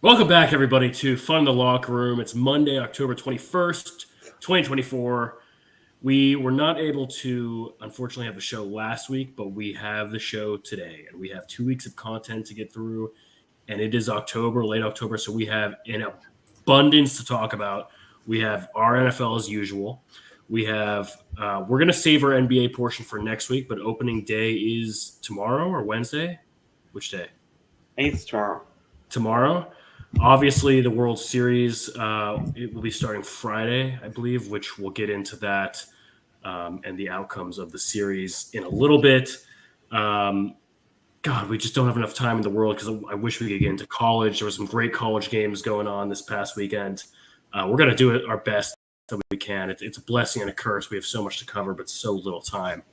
Welcome back, everybody, to Fun in the Locker Room. It's Monday, October 21st, 2024. We were not able to, unfortunately, have the show last week, but we have the show today. And we have 2 weeks of content to get through. And it is October, late October, so we have an abundance to talk about. We have our NFL as usual. We have we're going to save our NBA portion for next week, but opening day is tomorrow or Wednesday? Which day? I think it's tomorrow. Tomorrow. Obviously, the World Series it will be starting Friday, I believe, which we'll get into that and the outcomes of the series in a little bit. God, we just don't have enough time in the world because I wish we could get into college. There were some great college games going on this past weekend. We're going to do it our best that we can. It's a blessing and a curse. We have so much to cover, but so little time.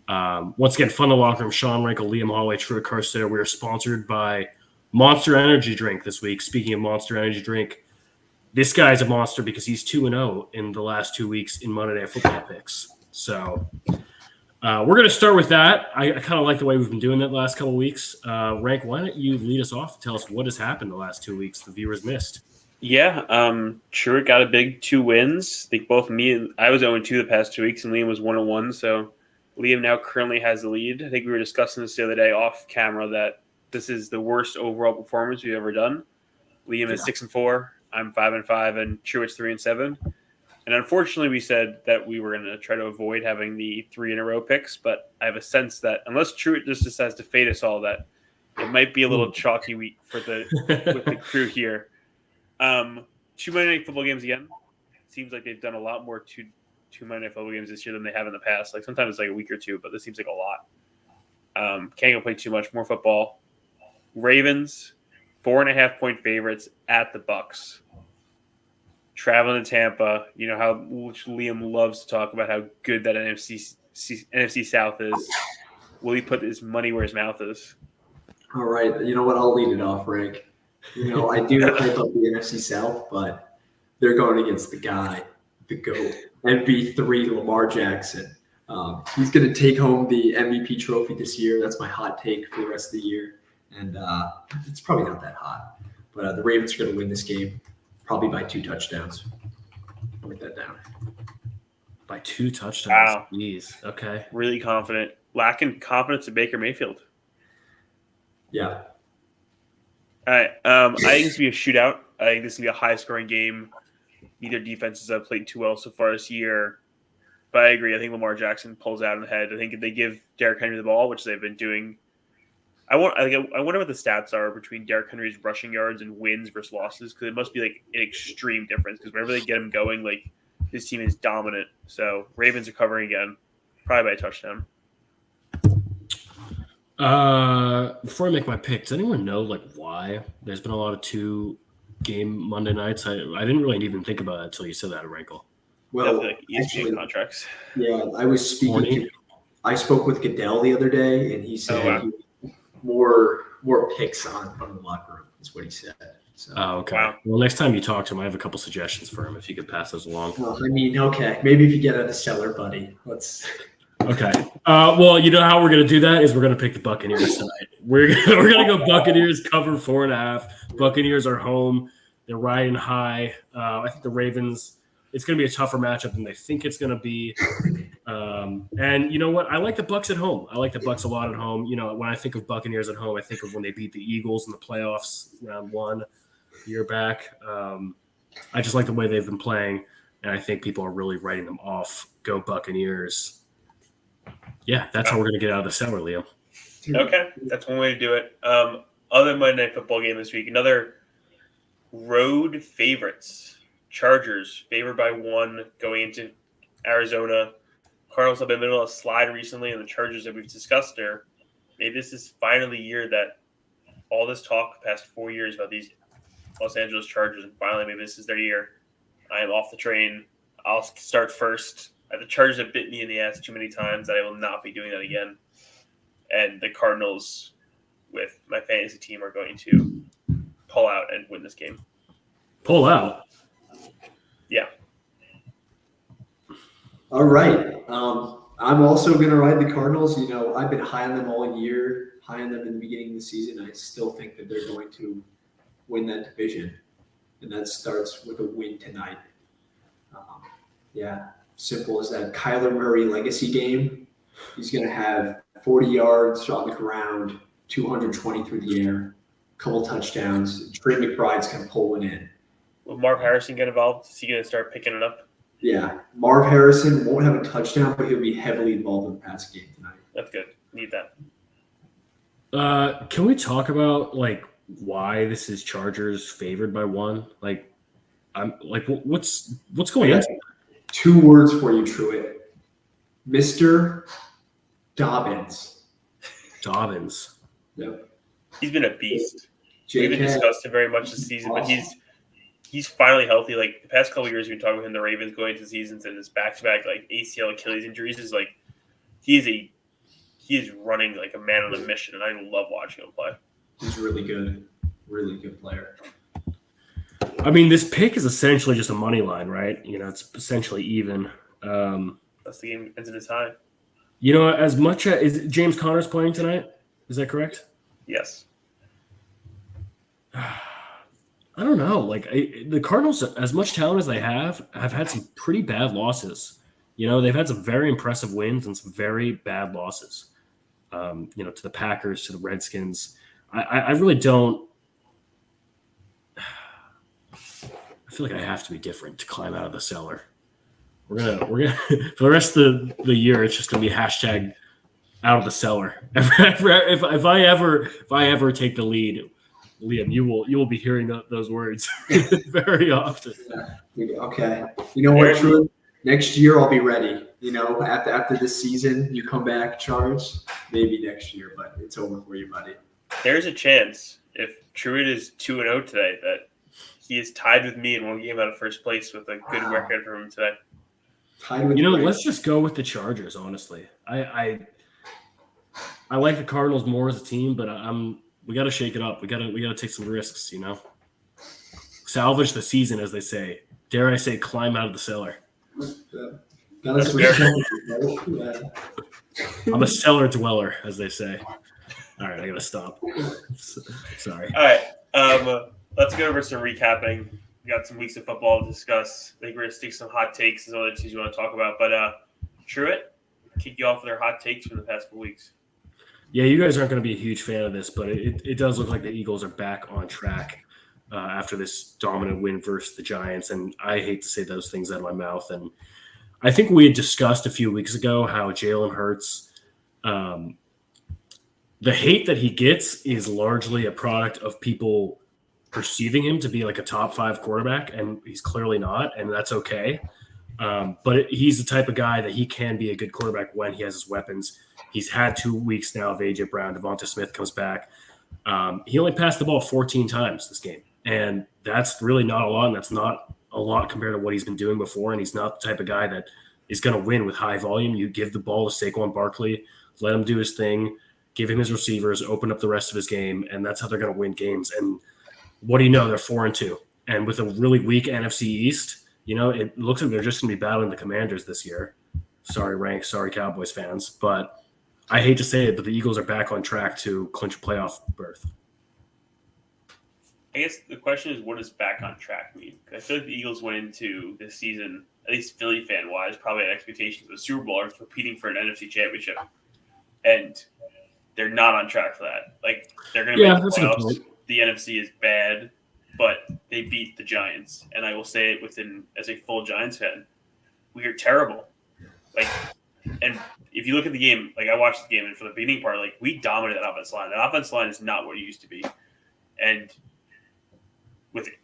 Once again, Fun in the Locker Room, Sean Rankle, Liam Holloway, Truett Carstairs. We are sponsored by Monster Energy Drink this week. Speaking of Monster Energy Drink, this guy's a monster because he's 2-0 in the last 2 weeks in Monday Night Football picks. So we're going to start with that. I kind of like the way we've been doing that the last couple of weeks. Rank, why don't you lead us off and tell us what has happened the last 2 weeks the viewers missed? Yeah, Truett got a big 2 wins. I think both me and I was 0-2 the past 2 weeks, and Liam was 1-1. So Liam now currently has the lead. I think we were discussing this the other day off camera that this is the worst overall performance we've ever done. Liam is 6-4. I'm 5-5, and Truett's 3-7. And unfortunately, we said that we were going to try to avoid having the 3 in a row picks. But I have a sense that unless Truett just decides to fade us all, that it might be a little chalky week for with the crew here. 2 Monday Night Football games again. Seems like they've done a lot more two Monday Night Football games this year than they have in the past. Like sometimes it's like a week or two, but this seems like a lot. Can't go play too much more football. Ravens, 4.5-point favorites at the Bucks. Traveling to Tampa, you know how which Liam loves to talk about how good that NFC South is. Will he put his money where his mouth is? All right, you know what? I'll lead it off, Rick. You know, I do hype up the NFC South, but they're going against the guy, the GOAT, MV3 Lamar Jackson. He's going to take home the MVP trophy this year. That's my hot take for the rest of the year. And it's probably not that hot. But the Ravens are going to win this game, probably by 2 touchdowns. I'll write that down. By 2 touchdowns. Wow. Jeez. Okay. Really confident. Lacking confidence in Baker Mayfield. Yeah. All right. I think this will be a shootout. I think this will be a high-scoring game. Neither defenses have played too well so far this year. But I agree. I think Lamar Jackson pulls out in the head. I think if they give Derrick Henry the ball, which they've been doing, I wonder what the stats are between Derrick Henry's rushing yards and wins versus losses, because it must be like an extreme difference. Because whenever they get him going, like this team is dominant. So Ravens are covering again, probably by a touchdown. Before I make my pick, does anyone know like why there's been a lot of 2-game Monday nights? I didn't really even think about it until you said that, Rankle. Well, like ESPN contracts. Yeah, I spoke with Goodell the other day, and he said more picks on Fun in the Locker Room is what he said. So. Oh, okay. Wow. Well, next time you talk to him, I have a couple suggestions for him if you could pass those along. Well, I mean, okay, maybe if you get out of the cellar, buddy. Let's. Okay. Well, you know how we're going to do that is we're going to pick the Buccaneers tonight. We're going to go Buccaneers cover 4.5. Buccaneers are home. They're riding high. I think the Ravens, it's going to be a tougher matchup than they think it's going to be. And you know what? I like the Bucs at home. I like the Bucs a lot at home. You know, when I think of Buccaneers at home, I think of when they beat the Eagles in the playoffs round 1 a year back. I just like the way they've been playing, and I think people are really writing them off. Go Buccaneers. Yeah, that's how we're going to get out of the cellar, Leo. Okay, that's one way to do it. Other Monday Night Football game this week, another road favorites. Chargers favored by 1 going into Arizona. Cardinals have been in the middle of a slide recently, and the Chargers that we've discussed there. Maybe this is finally the year that all this talk the past 4 years about these Los Angeles Chargers, and finally maybe this is their year. I am off the train. I'll start first. The Chargers have bit me in the ass too many times that I will not be doing that again. And the Cardinals, with my fantasy team, are going to pull out and win this game. Pull out? Yeah. All right. I'm also going to ride the Cardinals. You know, I've been high on them all year, high on them in the beginning of the season. I still think that they're going to win that division, and that starts with a win tonight. Yeah, simple as that. Kyler Murray legacy game. He's going to have 40 yards on the ground, 220 through the air, a couple touchdowns. Trey McBride's going to pull one in. Will Marv Harrison get involved? Is he going to start picking it up? Yeah, Marv Harrison won't have a touchdown, but he'll be heavily involved in the pass game tonight. That's good. Need that. Can we talk about like why this is Chargers favored by 1? Like, I'm like, what's going on? 2 words for you, Truitt. Mr. Dobbins. Dobbins. Yep. He's been a beast. We haven't JK. discussed him very much this season, but he's finally healthy. Like the past couple of years, we've been talking with him, the Ravens going into seasons and his back-to-back like ACL, Achilles injuries is like he is running like a man on a mission, and I love watching him play. He's really good. Really good player. I mean, this pick is essentially just a money line, right? You know, it's essentially even. That's the game ends in a tie. You know, as much as is James Conner's playing tonight, is that correct? Yes. I don't know. Like the Cardinals, as much talent as they have had some pretty bad losses. You know, they've had some very impressive wins and some very bad losses. You know, to the Packers, to the Redskins. I really don't. I feel like I have to be different to climb out of the cellar. We're gonna for the rest of the year. It's just gonna be hashtag out of the cellar. If I ever take the lead, Liam, you will be hearing those words very often. Yeah. Okay. You know what, Truitt? Next year I'll be ready. You know, after this season, you come back charged. Maybe next year, but it's over for you, buddy. There's a chance if Truitt is 2-0 today that he is tied with me in one game out of first place with a good record for him today. Tied with Let's just go with the Chargers. Honestly, I like the Cardinals more as a team, but we got to shake it up. We got to take some risks. You know, salvage the season, as they say. Dare I say, climb out of the cellar. Gotta switch up. I'm a cellar dweller, as they say. All right, I gotta stop. Sorry. All right. Let's go over some recapping. We got some weeks of football to discuss. I think we're going to stick some hot takes and other things you want to talk about. But Truitt, kick you off with our hot takes from the past couple weeks. Yeah, you guys aren't going to be a huge fan of this, but it does look like the Eagles are back on track after this dominant win versus the Giants. And I hate to say those things out of my mouth. And I think we had discussed a few weeks ago how Jalen Hurts, the hate that he gets is largely a product of people perceiving him to be like a top 5 quarterback, and he's clearly not, and that's okay. But he's the type of guy that he can be a good quarterback when he has his weapons. He's had 2 weeks now of A.J. Brown. Devonta Smith comes back. He only passed the ball 14 times this game, and that's really not a lot, and that's not a lot compared to what he's been doing before, and he's not the type of guy that is going to win with high volume. You give the ball to Saquon Barkley, let him do his thing, give him his receivers, open up the rest of his game, and that's how they're going to win games. And what do you know? They're 4-2. And with a really weak NFC East, you know, it looks like they're just going to be battling the Commanders this year. Sorry, Ranks. Sorry, Cowboys fans. But I hate to say it, but the Eagles are back on track to clinch a playoff berth. I guess the question is, what does back on track mean? I feel like the Eagles went into this season, at least Philly fan-wise, probably had expectations of the Super Bowl or competing for an NFC championship. And they're not on track for that. Like, they're going to make the playoffs. The NFC is bad, but they beat the Giants. And I will say it as a full Giants fan, we are terrible. Like, and if you look at the game, like I watched the game, and for the beginning part, like we dominated that offensive line. That offensive line is not what it used to be. And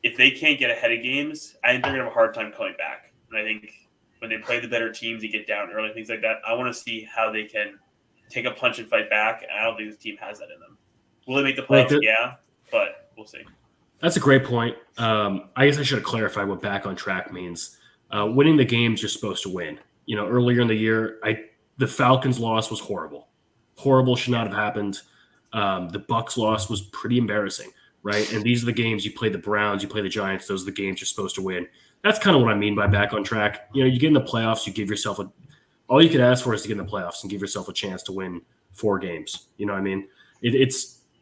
if they can't get ahead of games, I think they're going to have a hard time coming back. And I think when they play the better teams, you get down early, things like that. I want to see how they can take a punch and fight back. And I don't think this team has that in them. Will they make the playoffs? Yeah, but we'll see. That's a great point. I guess I should have clarified what back on track means. Winning the games you're supposed to win. You know, earlier in the year, the Falcons' loss was horrible. Horrible, should not have happened. The Bucs' loss was pretty embarrassing, right? And these are the games you play the Browns, you play the Giants. Those are the games you're supposed to win. That's kind of what I mean by back on track. You know, you get in the playoffs, you give yourself all you can ask for is to get in the playoffs and give yourself a chance to win 4 games. You know what I mean?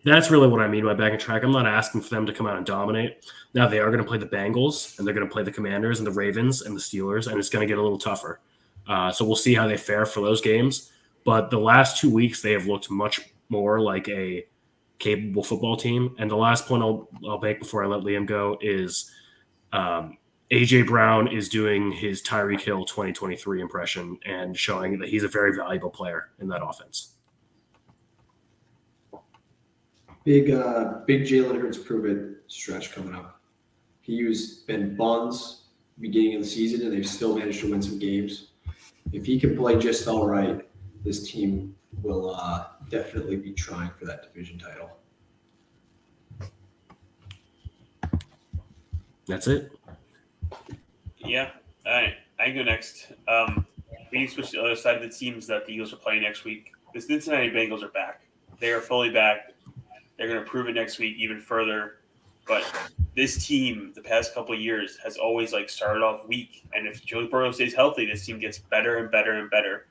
That's really what I mean by back and track. I'm not asking for them to come out and dominate. Now they are going to play the Bengals, and they're going to play the Commanders and the Ravens and the Steelers, and it's going to get a little tougher. So we'll see how they fare for those games. But the last 2 weeks, they have looked much more like a capable football team. And the last point I'll make before I let Liam go is A.J. Brown is doing his Tyreek Hill 2023 impression and showing that he's a very valuable player in that offense. Big Jalen Hurts prove it stretch coming up. He's been buns beginning of the season, and they've still managed to win some games. If he can play just all right, this team will definitely be trying for that division title. That's it. Yeah. All right. I can go next. We need to switch to the other side of the teams that the Eagles are playing next week. The Cincinnati Bengals are back. They are fully back. They're going to prove it next week even further. But this team, the past couple of years, has always started off weak. And if Joe Burrow stays healthy, this team gets better and better and better.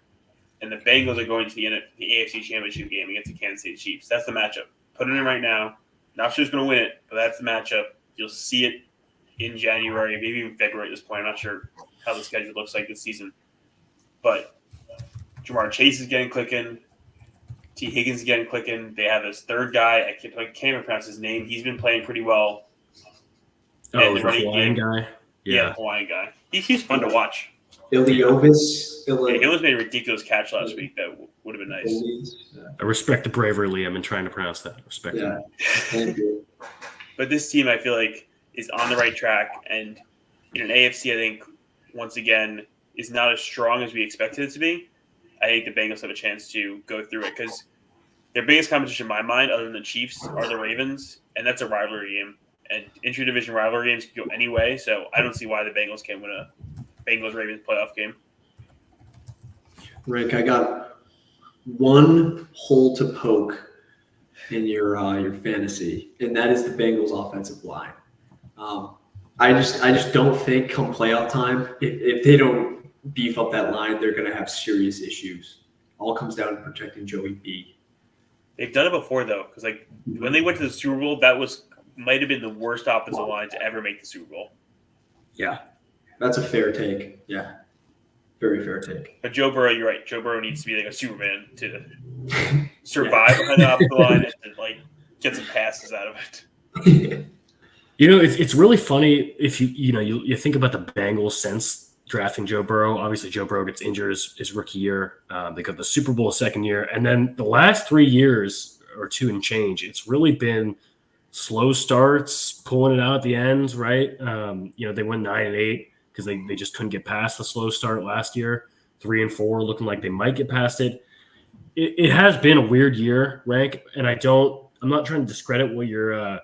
And the Bengals are going to the AFC Championship game against the Kansas City Chiefs. That's the matchup. Put it in right now. Not sure who's going to win it, but that's the matchup. You'll see it in January, maybe even February at this point. I'm not sure how the schedule looks like this season. But Jamar Chase is getting clicking. T. Higgins is getting clicking. They have this third guy. I can't even pronounce his name. He's been playing pretty well. Oh, the Hawaiian guy? Yeah, the Hawaiian guy. He's fun to watch. Iliovis. He almost made a ridiculous catch last week. That would have been nice. I respect the bravery, Liam, in trying to pronounce that. Respect that. Thank you. But this team, I feel like, is on the right track. And in an AFC, I think, once again, is not as strong as we expected it to be. I think the Bengals have a chance to go through it because their biggest competition in my mind, other than the Chiefs, are the Ravens, and that's a rivalry game. And intra-division rivalry games can go any way, so I don't see why the Bengals can't win a Bengals-Ravens playoff game. Rick, I got one hole to poke in your fantasy, and that is the Bengals' offensive line. I just don't think come playoff time, if they don't beef up that line, they're going to have serious issues. All comes down to protecting Joey B. They've done it before, though, because when they went to the Super Bowl, that might have been the worst offensive line to ever make the Super Bowl. Yeah, that's a fair take. Yeah, very fair take. But Joe Burrow, you're right. Joe Burrow needs to be like a Superman to survive behind the offensive line and to get some passes out of it. It's really funny if you think about the Bengals since drafting Joe Burrow. Obviously, Joe Burrow gets injured his rookie year. They got the Super Bowl second year. And then the last 3 years or two and change, it's really been slow starts, pulling it out at the end, right? They went 9-8 because they just couldn't get past the slow start last year. 3-4, looking like they might get past it. It has been a weird year, Rank, and I'm not trying to discredit what you're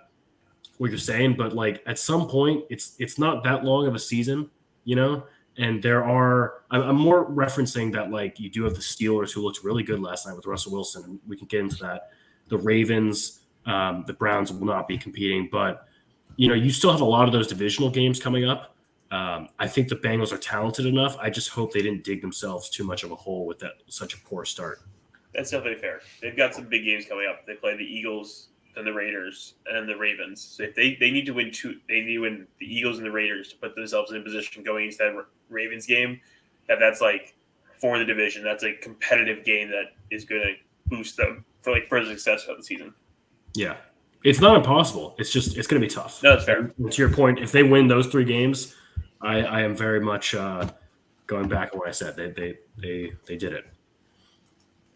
saying, but at some point, it's not that long of a season, And I'm more referencing that you do have the Steelers who looked really good last night with Russell Wilson, and we can get into that. The Ravens, the Browns will not be competing, but you still have a lot of those divisional games coming up. I think the Bengals are talented enough. I just hope they didn't dig themselves too much of a hole with such a poor start. That's definitely fair. They've got some big games coming up. They play the Eagles, then the Raiders, and then the Ravens. So if they need to win they need to win the Eagles and the Raiders to put themselves in a position going into that Ravens game. That's for the division. That's a competitive game that is going to boost them for further success throughout the season. Yeah, it's not impossible. It's going to be tough. No, that's fair. And to your point, if they win those 3 games, I am very much going back on what I said. They did it.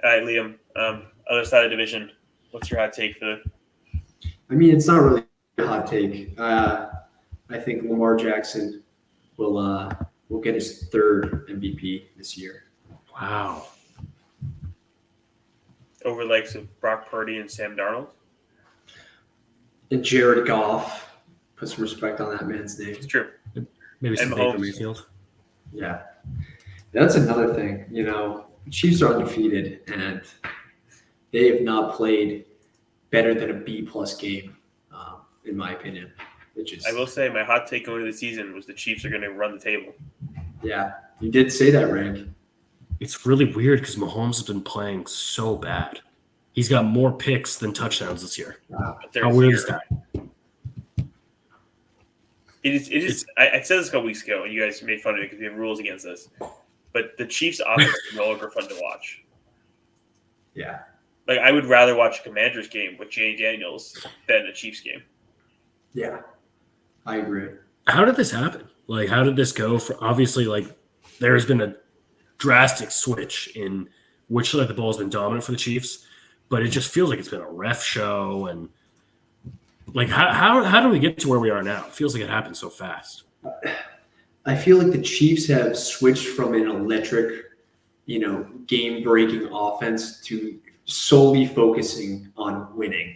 All right, Liam. Other side of the division. What's your hot take for I mean, it's not really a hot take. I think Lamar Jackson will get his 3rd MVP this year. Wow. over the likes of Brock Purdy and Sam Darnold? And Jared Goff. Put some respect on that man's name. It's true. Maybe some And Baker Mahomes. Mayfield. Yeah. That's another thing. You know, Chiefs are undefeated, and they have not played better than a B-plus game, in my opinion. Which is, I will say my hot take going into the season was the Chiefs are going to run the table. yeah, you did say that, Rank. It's really weird because Mahomes has been playing so bad. He's got more picks than touchdowns this year. But How weird is that? It is. I said this a couple weeks ago, and you guys made fun of it because we have rules against this. But the Chiefs' offense is no longer fun to watch. Yeah. Like, I would rather watch a Commanders game with Jay Daniels than a Chiefs game. Yeah. I agree. How did this happen? Like, how did this go? Obviously, like, there's been a drastic switch in which side of the ball has been dominant for the Chiefs, but it just feels like it's been a ref show. And like, how do we get to where we are now? It feels like it happened so fast. I feel like the Chiefs have switched from an electric, game-breaking offense to solely focusing on winning.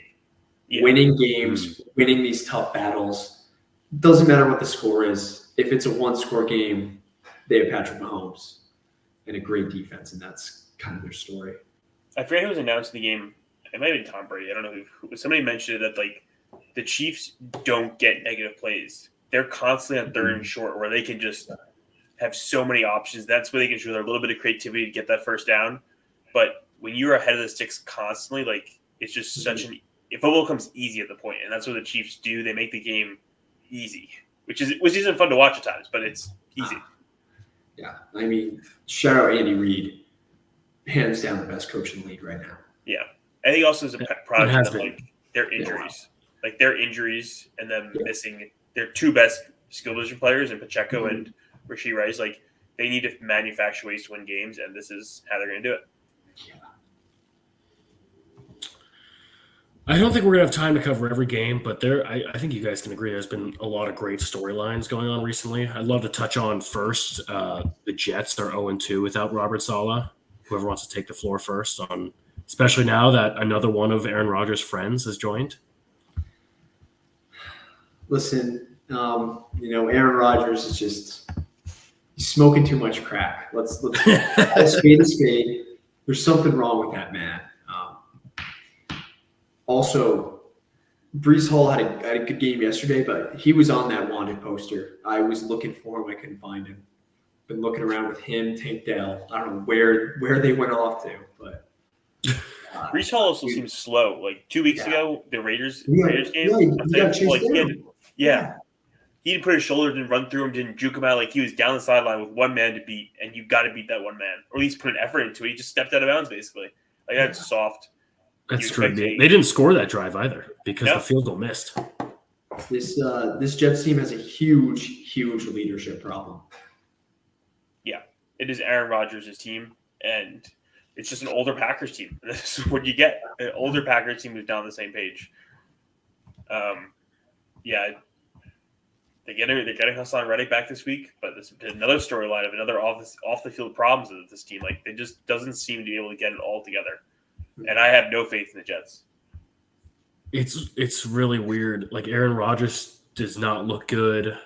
Yeah. Winning games, winning these tough battles. Doesn't matter what the score is. If it's a one-score game, they have Patrick Mahomes and a great defense, and that's kind of their story. I forget who was announcing the game. It might have been Tom Brady. I don't know who. Somebody mentioned it that, like, the Chiefs don't get negative plays. They're constantly on third and short where they can just have so many options. That's where they can show their little bit of creativity to get that first down. But when you're ahead of the sticks constantly, like, it's just such an – football comes easy at the point, and that's what the Chiefs do. They make the game easy, which isn't fun to watch at times, but it's easy. Yeah. I mean, shout out Andy Reid. Hands down the best coach in the league right now. Yeah. I think also is a product of, been. like, their injuries. Like, their injuries and them missing their two best skill position players in Pacheco and Rashee Rice. Like, they need to manufacture ways to win games, and this is how they're going to do it. Yeah. I don't think we're going to have time to cover every game, but I think you guys can agree there's been a lot of great storylines going on recently. I'd love to touch on first the Jets are 0-2 without Robert Saleh. Whoever wants to take the floor first, especially now that another one of Aaron Rodgers' friends has joined. Listen, Aaron Rodgers is just he's smoking too much crack. Let's spade a spade. There's something wrong with that man. Also, Breece Hall had a good game yesterday, but he was on that wanted poster. I was looking for him. I couldn't find him. Been looking around with him, Tank Dell. I don't know where they went off to, but Breece Hall also seems slow. Like 2 weeks ago, the Raiders game. He didn't put his shoulder, didn't run through him, didn't juke him out. Like, he was down the sideline with one man to beat, and you got to beat that one man, or at least put an effort into it. He just stepped out of bounds, basically. Like, that's soft. That's true. They didn't score that drive either because the field goal missed. This Jets team has a huge leadership problem. Yeah, it is Aaron Rodgers' team, and it's just an older Packers team. This is what you get: an older Packers team who's down the same page. They're getting Hassan Reddick back this week, but there's another storyline of another off the field problems with this team. Like, they just doesn't seem to be able to get it all together, and I have no faith in the Jets. It's really weird. Like, Aaron Rodgers does not look good.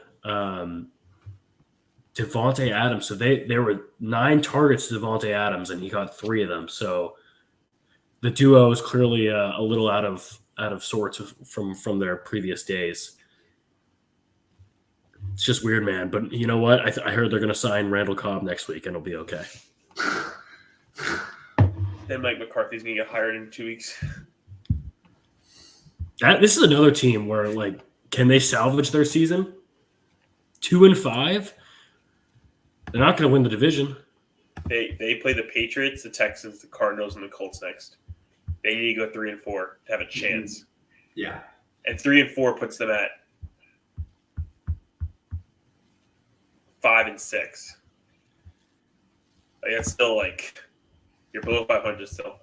Devontae Adams. So there were 9 targets to Devontae Adams, and he got 3 of them. So the duo is clearly a little out of sorts from their previous days. It's just weird, man. But you know what? I heard they're going to sign Randall Cobb next week, and it'll be okay. Then Mike McCarthy's going to get hired in 2 weeks. This is another team where, like, can they salvage their season? 2-5. They're not going to win the division. They play the Patriots, the Texans, the Cardinals, and the Colts next. They need to go 3-4 to have a chance. Yeah, and 3-4 puts them at 5-6. Like, that's still, like, you're below 500 still.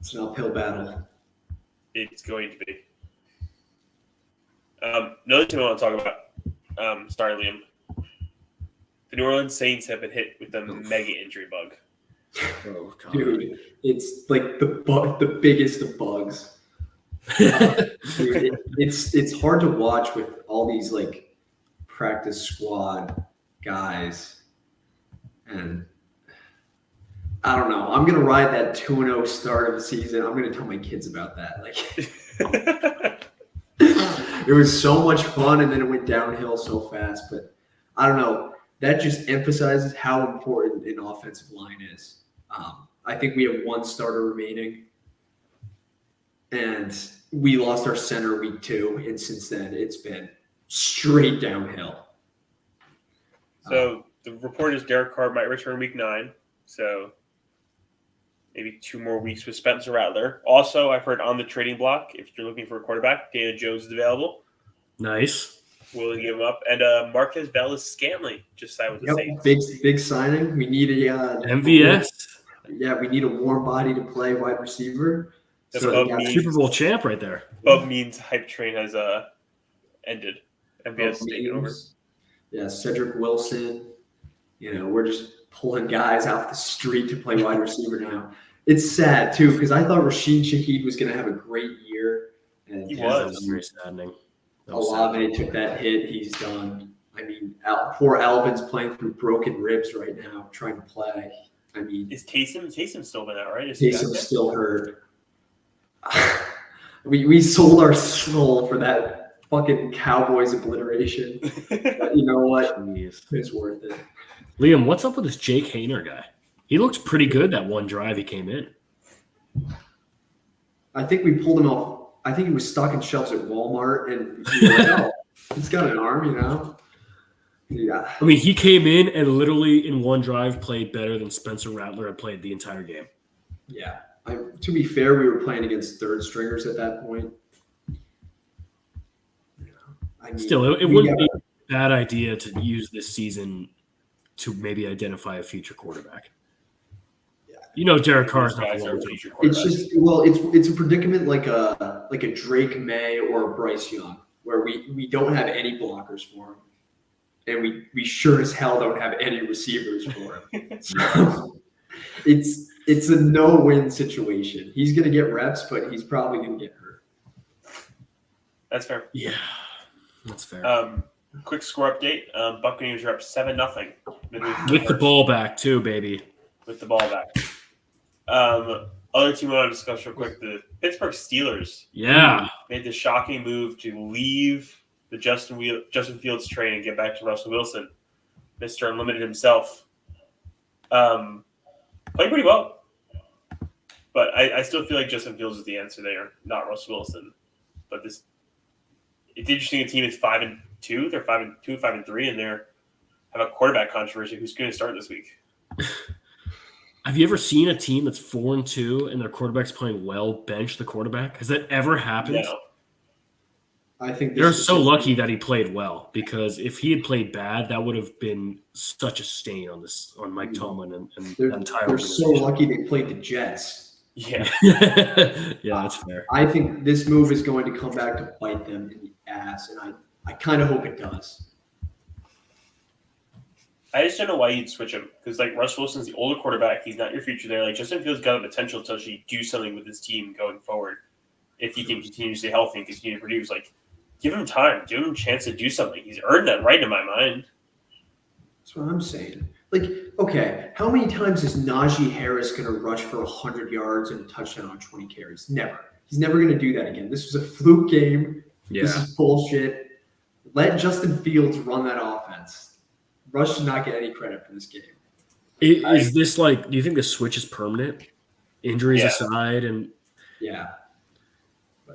It's an uphill battle. It's going to be. Another team I want to talk about. Sorry, Liam. The New Orleans Saints have been hit with a mega injury bug. Oh, God. Dude, it's like the biggest of bugs. Dude, it's hard to watch with all these, like, practice squad guys, and I don't know. I'm gonna ride that 2-0 start of the season. I'm gonna tell my kids about that. Like, it was so much fun, and then it went downhill so fast. But I don't know. That just emphasizes how important an offensive line is. I think we have 1 starter remaining. and we lost our center week 2, and since then it's been straight downhill. So the report is Derek Carr might return week 9. So maybe 2 more weeks with Spencer Rattler. Also, I've heard on the trading block, if you're looking for a quarterback, Daniel Jones is available. Nice. Willing to give him up. And Marquez Valdes-Scantling just signed with the Saints. Big signing. We need a MVS. Yeah, we need a warm body to play wide receiver. That's So, above me. Super Bowl champ right there. Above means hype train has ended. MVS is taking over. Yeah, Cedric Wilson. We're just pulling guys off the street to play wide receiver now. It's sad too because I thought Rashid Shaheed was going to have a great year, and He That was. was very saddening. Olave took that hit. He's done. I mean, poor Alvin's playing through broken ribs right now, trying to play. I mean, Is Taysom still been out, right? Is he back Taysom's yet? still hurt. We sold our soul for that fucking Cowboys obliteration. But you know what? Jeez. It's worth it. Liam, what's up with this Jake Hayner guy? He looked pretty good that one drive he came in. I think we pulled him off. I think he was stocking shelves at Walmart, and he was like, oh, he's got an arm, Yeah. I mean, he came in and literally in one drive played better than Spencer Rattler had played the entire game. Yeah. To be fair, we were playing against third stringers at that point. I mean, Still, it we wouldn't got- be a bad idea to use this season to maybe identify a future quarterback. Yeah. Derek Carr is Those not guys the are one. future It's quarterbacks. it's a predicament like a Drake May or a Bryce Young, where we don't have any blockers for him, and we sure as hell don't have any receivers for him. So it's a no-win situation. He's gonna get reps, but he's probably gonna get hurt. That's fair. Yeah, that's fair. Quick score update. Buccaneers are up 7-0. With the ball back too, baby. With the ball back. Other team I want to discuss real quick, the Pittsburgh Steelers Yeah. made the shocking move to leave the Justin Fields train and get back to Russell Wilson, Mr. Unlimited himself. Played pretty well. But I still feel like Justin Fields is the answer there, not Russell Wilson. But it's interesting. A team is 5-2. They're 5-2, 5-3, and they're have a quarterback controversy. Who's going to start this week? Have you ever seen a team that's 4-2 and their quarterback's playing well bench the quarterback? Has that ever happened? No. I think They're so lucky that he played well, because if he had played bad, that would have been such a stain on Mike Tomlin and They're, that entire they're so organization. lucky they played the Jets. Yeah. Yeah, that's fair. I think this move is going to come back to bite them in the ass, and I kind of hope it does. I just don't know why you'd switch him, because Russ Wilson's the older quarterback. He's not your future there. Justin Fields got the potential to actually do something with his team going forward if he can continue to stay healthy and continue to produce. Give him time. Give him a chance to do something. He's earned that right in my mind. That's what I'm saying. Okay, how many times is Najee Harris going to rush for 100 yards and a touchdown on 20 carries? Never. He's never going to do that again. This was a fluke game. This Yeah. is bullshit. Let Justin Fields run that offense. Rush should not get any credit for this game. Is this do you think the switch is permanent? Injuries Yeah. aside, and Yeah,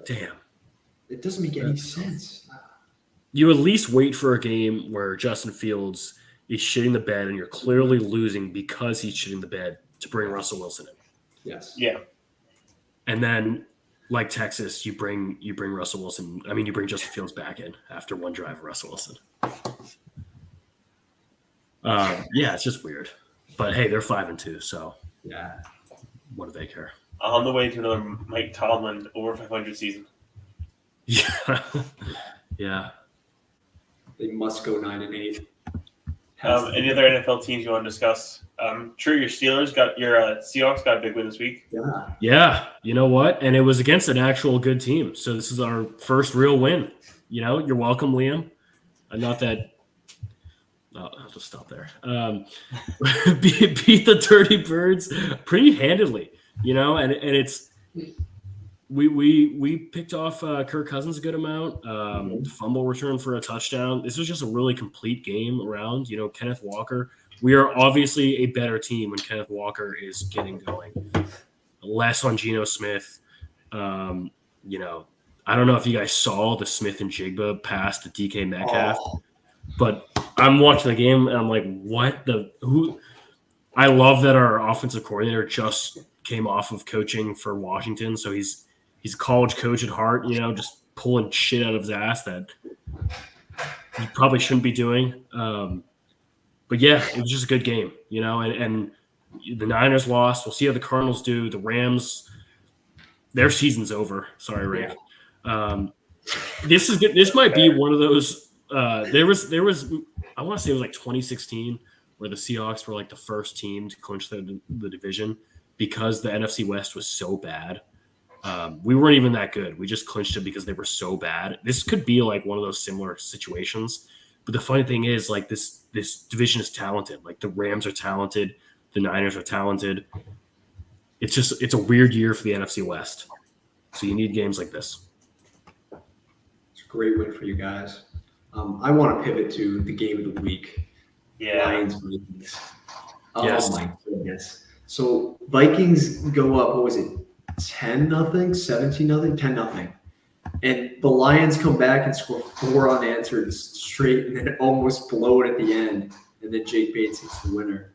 damn. it doesn't make any sense. You at least wait for a game where Justin Fields is shitting the bed and you're clearly losing because he's shitting the bed to bring Russell Wilson in. Yes. Yeah. And then, like Texas, you bring Russell Wilson. I mean, you bring Justin Fields back in after one drive of Russell Wilson. Yeah, it's just weird. But hey, they're 5-2, so Yeah. what do they care? On the way to another Mike Tomlin over 500 season. Yeah, yeah. They must go 9-8. Any other NFL teams you want to discuss? Sure, your Seahawks got a big win this week. Yeah. Yeah, you know what? And it was against an actual good team. So this is our first real win. You're welcome, Liam. Not that. Oh, I'll just stop there. Beat the Dirty Birds pretty handedly, and it's we picked off Kirk Cousins a good amount. Fumble return for a touchdown. This was just a really complete game around. Kenneth Walker. We are obviously a better team when Kenneth Walker is getting going. Less on Geno Smith. I don't know if you guys saw the Smith and Jigba pass to DK Metcalf, Oh, but I'm watching the game and I'm like, who? I love that our offensive coordinator just came off of coaching for Washington, so he's a college coach at heart, just pulling shit out of his ass that he probably shouldn't be doing. But yeah, it was just a good game, and the Niners lost. We'll see how the Cardinals do. The Rams, their season's over. Sorry, Rick. This is good. This might be one of those. There was. I want to say it was like 2016 where the Seahawks were like the first team to clinch the division because the NFC West was so bad. We weren't even that good. We just clinched it because they were so bad. This could be like one of those similar situations. But the funny thing is, like this division is talented. Like the Rams are talented, the Niners are talented. It's a weird year for the NFC West. So you need games like this. it's a great win for you guys. I want to pivot to the game of the week. Yeah. Lions Vikings. Oh Yes. my goodness. So Vikings go up, what was it? 10-0, 17-0, 10-0. And the Lions come back and score 4 unanswered straight and then almost blow it at the end. And then Jake Bates hits the winner.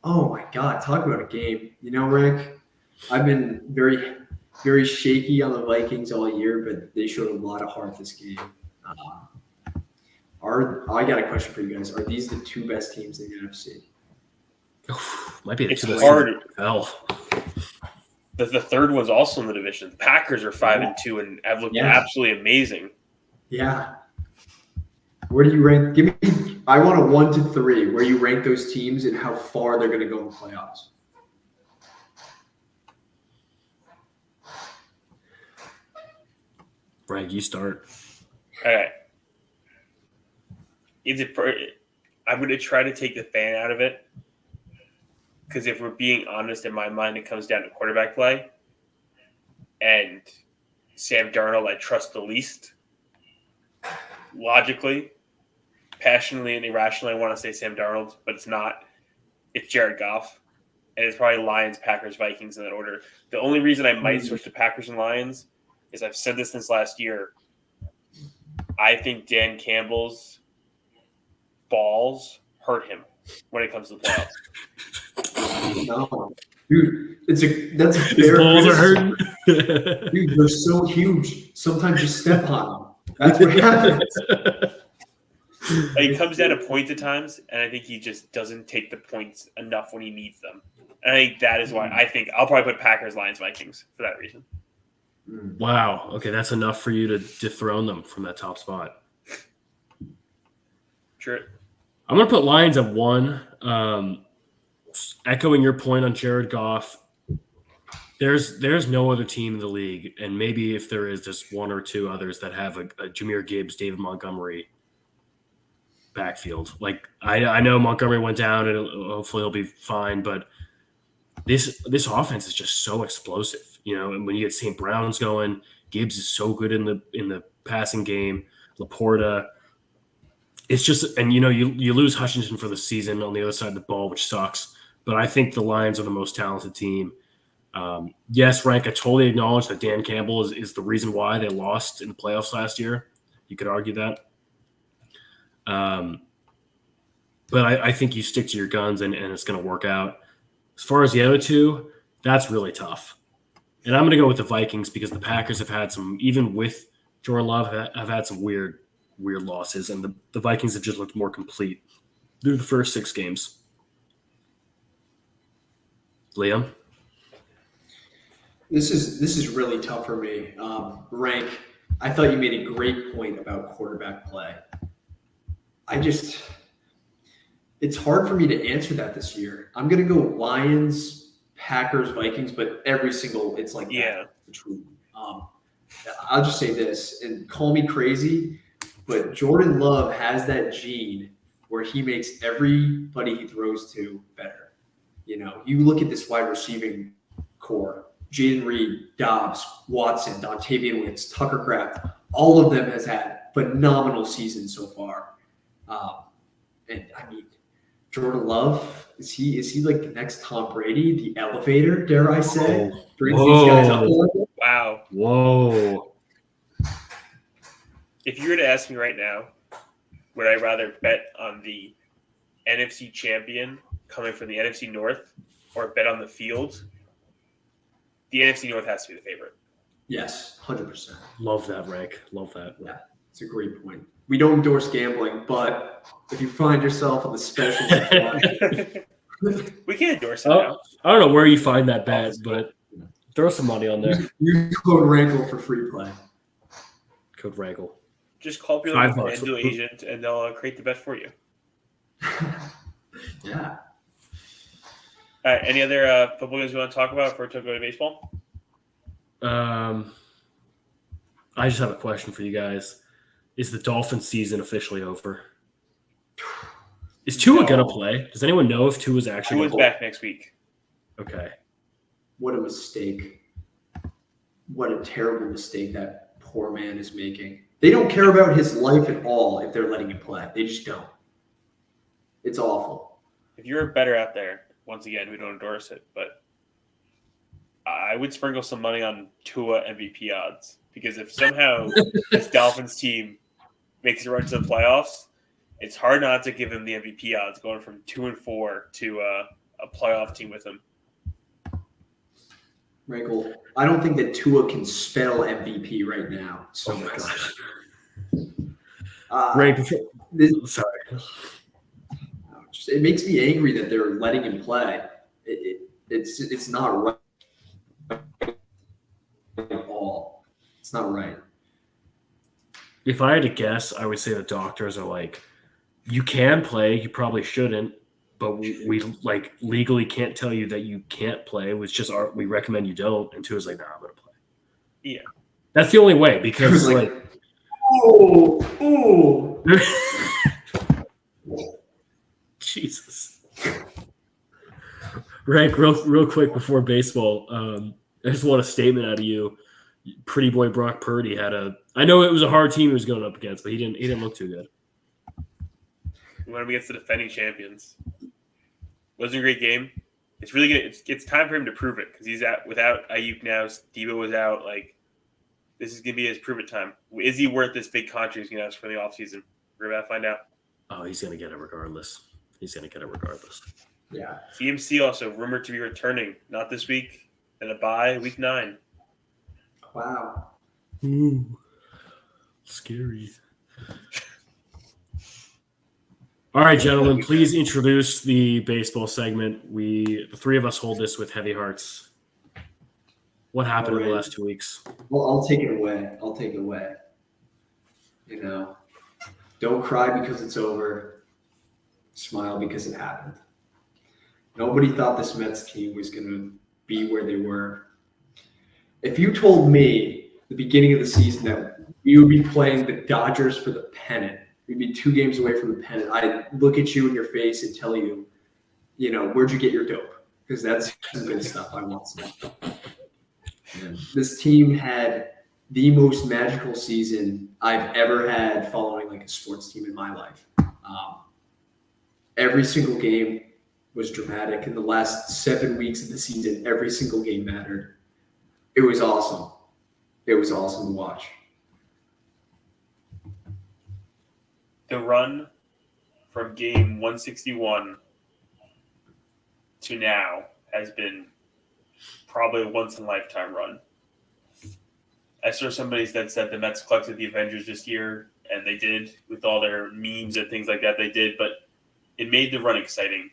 Oh my God, talk about a game. Rick, I've been very, very shaky on the Vikings all year, but they showed a lot of heart this game. I got a question for you guys. Are these the two best teams in the NFC? Might be the It's two hard. NFL. The third one's also in the division. The Packers are 5-2 and have looked absolutely amazing. Yeah. Where do you rank? I want a 1 to 3. Where you rank those teams and how far they're going to go in the playoffs. Brad, you start. Okay. I'm going to try to take the fan out of it. Because if we're being honest, in my mind, it comes down to quarterback play. And Sam Darnold, I trust the least. Logically, passionately, and irrationally, I want to say Sam Darnold, but it's not. It's Jared Goff. And it's probably Lions, Packers, Vikings in that order. The only reason I might switch to Packers and Lions is I've said this since last year. I think Dan Campbell's balls hurt him when it comes to the playoffs. No. Dude, that's a His fair balls are criticism. hurting. Dude, they're so huge. Sometimes you step on them. That's what happens. It comes down to points at times, and I think he just doesn't take the points enough when he needs them. And I think that is why I think I'll probably put Packers, Lions, Vikings for that reason. Wow. Okay, that's enough for you to dethrone them from that top spot. Sure. I'm going to put Lions at 1. Echoing your point on Jared Goff, there's no other team in the league, and maybe if there is, there's one or two others that have a Jahmyr Gibbs, David Montgomery backfield. Like I know Montgomery went down, and hopefully he'll be fine, but this offense is just so explosive, And when you get St. Brown's going, Gibbs is so good in the passing game. Laporta. It's just, and you lose Hutchinson for the season on the other side of the ball, which sucks. But I think the Lions are the most talented team. Yes, Rank, I totally acknowledge that Dan Campbell is the reason why they lost in the playoffs last year. You could argue that. But I think you stick to your guns and it's going to work out. As far as the other two, that's really tough. And I'm going to go with the Vikings because the Packers have had some, even with Jordan Love, have had some weird losses, and the Vikings have just looked more complete through the first 6 games. Liam? This is really tough for me. Rank, I thought you made a great point about quarterback play. It's hard for me to answer that this year. I'm going to go Lions, Packers, Vikings, but it's like that, the truth. I'll just say this, and call me crazy, but Jordan Love has that gene where he makes everybody he throws to better. You look at this wide receiving core, Jaden Reed, Dobbs, Watson, Dontavian Wicks, Tucker Kraft, all of them has had phenomenal seasons so far. And I mean, Jordan Love, is he like the next Tom Brady, the elevator, dare I say? Brings these guys up a little bit? Wow. Whoa. If you were to ask me right now, would I rather bet on the NFC champion coming from the NFC North or bet on the field? The NFC North has to be the favorite. Yes, 100%. Love that, Rank. Love that. Yeah, it's a great point. We don't endorse gambling, but if you find yourself in the special situation, We can endorse it now. I don't know where you find that bet, but throw some money on there. use code Rankle for free play. Code Rankle. Just call people $5. like an agent and they'll create the bet for you. Yeah. All right, any other football games you want to talk about before we go to baseball? I just have a question for you guys. Is the Dolphins season officially over? Is Tua going to play? Does anyone know if Tua's actually Tua's back next week. Okay. What a mistake. What a terrible mistake that poor man is making. They don't care about his life at all if they're letting him play. They just don't. It's awful. If you're a bettor out there, once again, we don't endorse it, but I would sprinkle some money on Tua MVP odds because if somehow this Dolphins team makes a run to the playoffs, it's hard not to give him the MVP odds going from 2-4 to a playoff team with him. Rankle, I don't think that Tua can spell MVP right now. So Oh my gosh. Rank, Sorry. it makes me angry that they're letting him play. It's not right at all. It's not right. If I had to guess, I would say the doctors are like, you can play, you probably shouldn't, but we like legally can't tell you that you can't play. It's just we recommend you don't. And Tua's like, nah, I'm gonna play. Yeah. That's the only way because like oh. Jesus. Rank, real quick before baseball, I just want a statement out of you. Pretty boy Brock Purdy I know it was a hard team he was going up against, but he didn't look too good. We went up against the defending champions. Wasn't a great game. It's really good. It's time for him to prove it because he's without Ayuk now. Debo was out. Like this is gonna be his prove it time. Is he worth this big contract he's gonna ask for the offseason? We're about to find out. Oh, he's gonna get it regardless. Yeah. CMC also rumored to be returning, not this week, and a bye week 9. Wow. Ooh, scary. All right, gentlemen, please introduce the baseball segment. The three of us hold this with heavy hearts. What happened in the last 2 weeks? Well, I'll take it away. Don't cry because it's over. Smile because it happened. Nobody thought this Mets team was going to be where they were. If you told me at the beginning of the season that we would be playing the Dodgers for the pennant, we'd be 2 games away from the pennant, I'd look at you in your face and tell you, where'd you get your dope? Because that's some good stuff I want to know. And this team had the most magical season I've ever had following like a sports team in my life. Every single game was dramatic. In the last 7 weeks of the season, every single game mattered. It was awesome. It was awesome to watch. The run from game 161 to now has been probably a once-in-a-lifetime run. I saw somebody that said the Mets collected the Avengers this year, and they did with all their memes and things like that. They did, but it made the run exciting.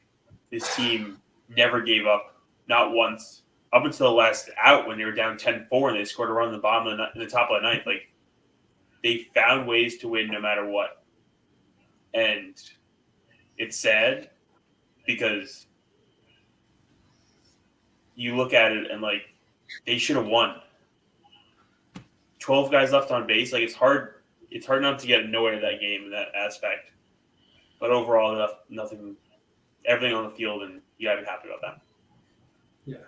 This team never gave up, not once, up until the last out when they were down 10-4 and they scored a run in the bottom of in the top of the ninth. Like they found ways to win no matter what, and it's sad because you look at it and like they should have won. 12 guys left on base. Like it's hard not to get annoyed at that game in that aspect. But overall, everything on the field, and you gotta be happy about that. Yeah.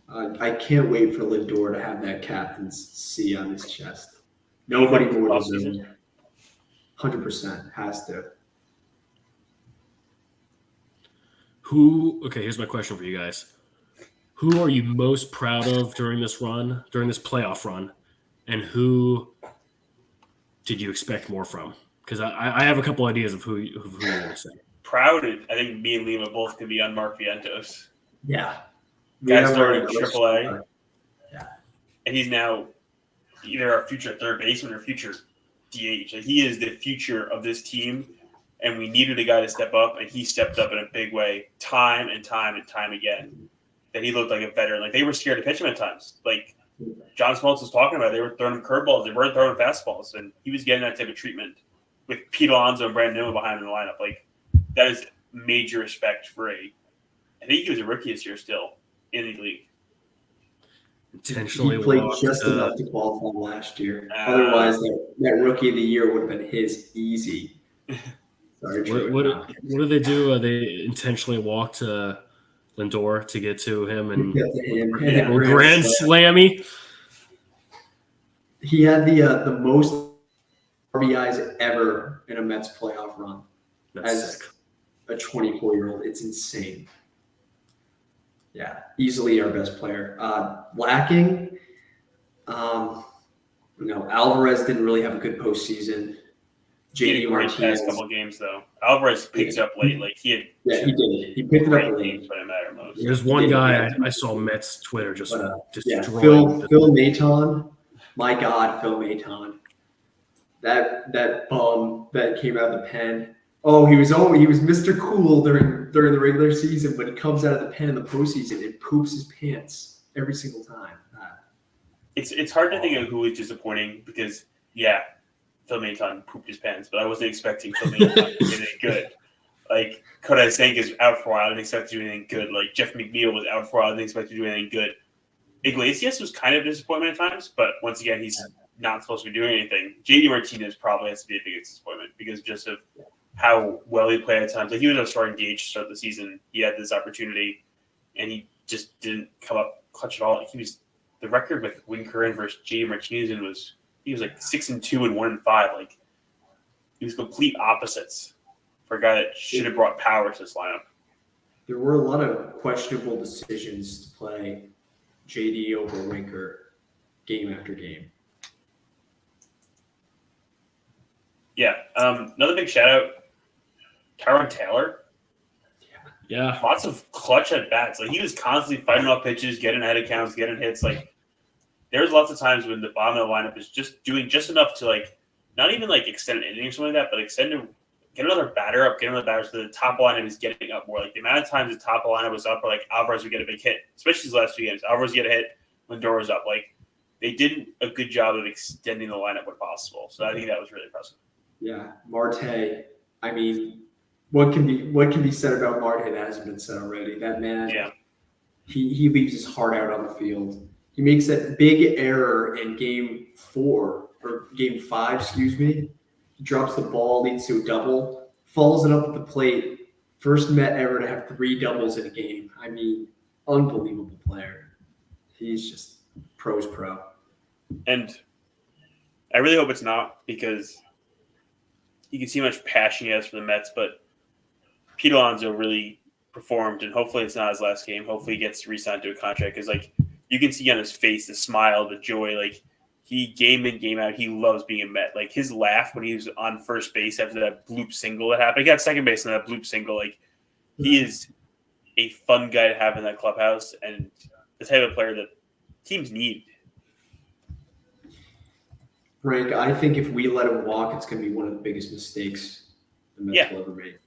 I can't wait for Lindor to have that captain's C on his chest. Nobody more deserves it. 100% has to. Here's my question for you guys. Who are you most proud of during this playoff run, and who did you expect more from? Because I have a couple ideas of who you're going to say. Proud, I think me and Lima both could be on Mark Vientos. Yeah. Guy started in AAA. Yeah. And he's now either our future third baseman or future DH. Like, he is the future of this team, and we needed a guy to step up, and he stepped up in a big way time and time and time again. That he looked like a veteran. Like, they were scared to pitch him at times. Like, John Smoltz was talking about it. They were throwing him curveballs. They weren't throwing fastballs, and he was getting that type of treatment with Pete Alonso and Brandon Nimmo behind him in the lineup. Like, that is major respect for I think he was a rookie this year still in the league. Intentionally he played walked, just enough to qualify last year. Otherwise, that rookie of the year would have been his easy. Sorry, what did they do? They intentionally walked Lindor to get to him and grand slammy. He had the most RBIs ever in a Mets playoff run. As a 24-year-old, it's insane. Yeah, easily our best player. Lacking, Alvarez didn't really have a good postseason. JD Martinez past couple games though. Alvarez picked it up late. Like he did. He picked it up late. But it mattered most. There's one guy I saw Mets Twitter just Phil Maton. My God, Phil Maton. That bum that came out of the pen. Oh, he was Mr. Cool during the regular season, but he comes out of the pen in the postseason and poops his pants every single time. It's hard to think of who was disappointing because Phil Maton pooped his pants, but I wasn't expecting Phil Maton to do anything good. Like Kodai Senga is out for a while, I didn't expect to do anything good. Like Jeff McNeil was out for a while, I didn't expect to do anything good. Iglesias was kind of a disappointment at times, but once again, he's not supposed to be doing anything. JD Martinez probably has to be a biggest disappointment because just of how well he played at times. Like he was a starting DH to start the season. He had this opportunity, and he just didn't come up clutch at all. He was the record with Win Curran versus JD Martinez was like 6-2 and 1-5. Like he was complete opposites for a guy that should have brought power to this lineup. There were a lot of questionable decisions to play JD over Winker game after game. Yeah. Another big shout out, Tyrone Taylor. Yeah. Lots of clutch at bats. Like he was constantly fighting off pitches, getting ahead of counts, getting hits. Like there's lots of times when the bottom of the lineup is just doing just enough to like not even like extend an inning or something like that, but get another batter up, get another batter so the top lineup is getting up more. Like the amount of times the top lineup was up, or like Alvarez would get a big hit, especially these last 2 games. Alvarez get a hit, Lindor was up. Like they did a good job of extending the lineup when possible. So I think that was really impressive. Yeah, Marte. I mean, what can be said about Marte that hasn't been said already? That man, he leaves his heart out on the field. He makes that big error in game 5, excuse me. He drops the ball, leads to a double, follows it up at the plate. First Met ever to have 3 doubles in a game. I mean, unbelievable player. He's just pro's pro. And I really hope it's not because you can see how much passion he has for the Mets, but Pete Alonso really performed, and hopefully it's not his last game. Hopefully he gets re-signed to a contract because, like, you can see on his face the smile, the joy. Like, he game in, game out, he loves being a Met. Like, his laugh when he was on first base after that bloop single that happened. He got second base on that bloop single. Like, he is a fun guy to have in that clubhouse and the type of player that teams need. Frank, I think if we let him walk, it's going to be one of the biggest mistakes the Mets will ever make.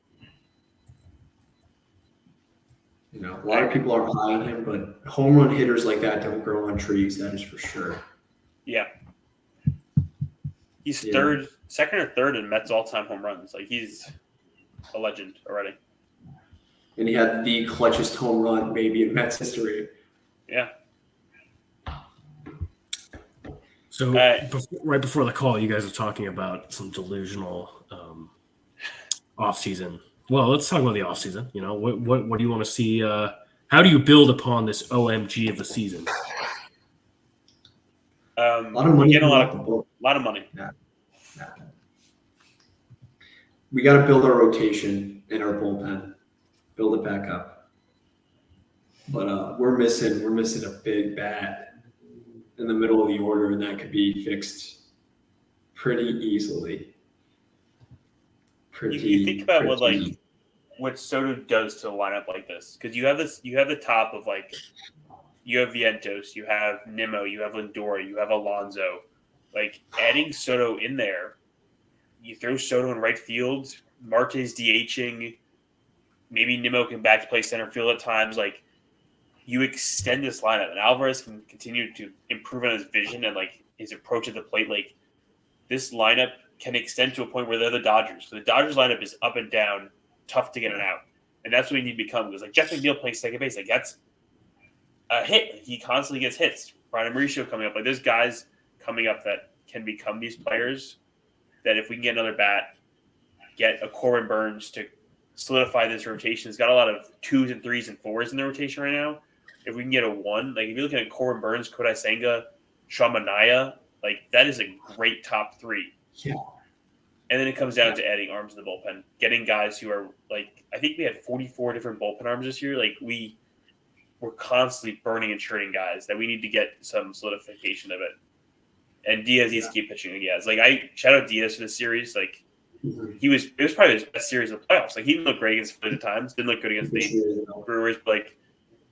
You know, a lot of people are high on him, but home run hitters like that don't grow on trees. That is for sure. Yeah. He's second or third in Mets all-time home runs. Like, he's a legend already. And he had the clutchest home run maybe in Mets history. Yeah. So right before the call, you guys are talking about some delusional offseason. Well, let's talk about the offseason. You know, what do you want to see? How do you build upon this OMG of the season? A lot of money. A lot of money. Yeah. We got to build our rotation and our bullpen. Build it back up. But we're missing a big bat in the middle of the order, and that could be fixed pretty easily. You think about pretty- what Soto does to a lineup like this, because you have the top of like you have Vientos, you have Nimmo, you have Lindor, you have Alonso. Like adding Soto in there, you throw Soto in right field, Marte's DHing, maybe Nimmo can back to play center field at times. Like you extend this lineup, and Alvarez can continue to improve on his vision and like his approach at the plate. Like this lineup can extend to a point where they're the Dodgers. So the Dodgers lineup is up and down, tough to get it out, and that's what we need to become. Because like Jeff McNeil playing second base, like that's a hit. He constantly gets hits. Brian Mauricio coming up. Like there's guys coming up that can become these players. That if we can get another bat, get a Corbin Burns to solidify this rotation. It's got a lot of 2s and 3s and 4s in the rotation right now. If we can get a 1, like if you're looking at Corbin Burns, Kodai Senga, Sean Manaea, like that is a great top 3. Yeah. And then it comes down to adding arms to the bullpen, getting guys who are like, I think we had 44 different bullpen arms this year. Like we're constantly burning and churning guys that we need to get some solidification of it. And Diaz needs to keep pitching again. It's like I shout out Diaz for this series. Like it was probably his best series of the playoffs. Like he didn't look great against Philly at times, didn't look good against the Brewers, but like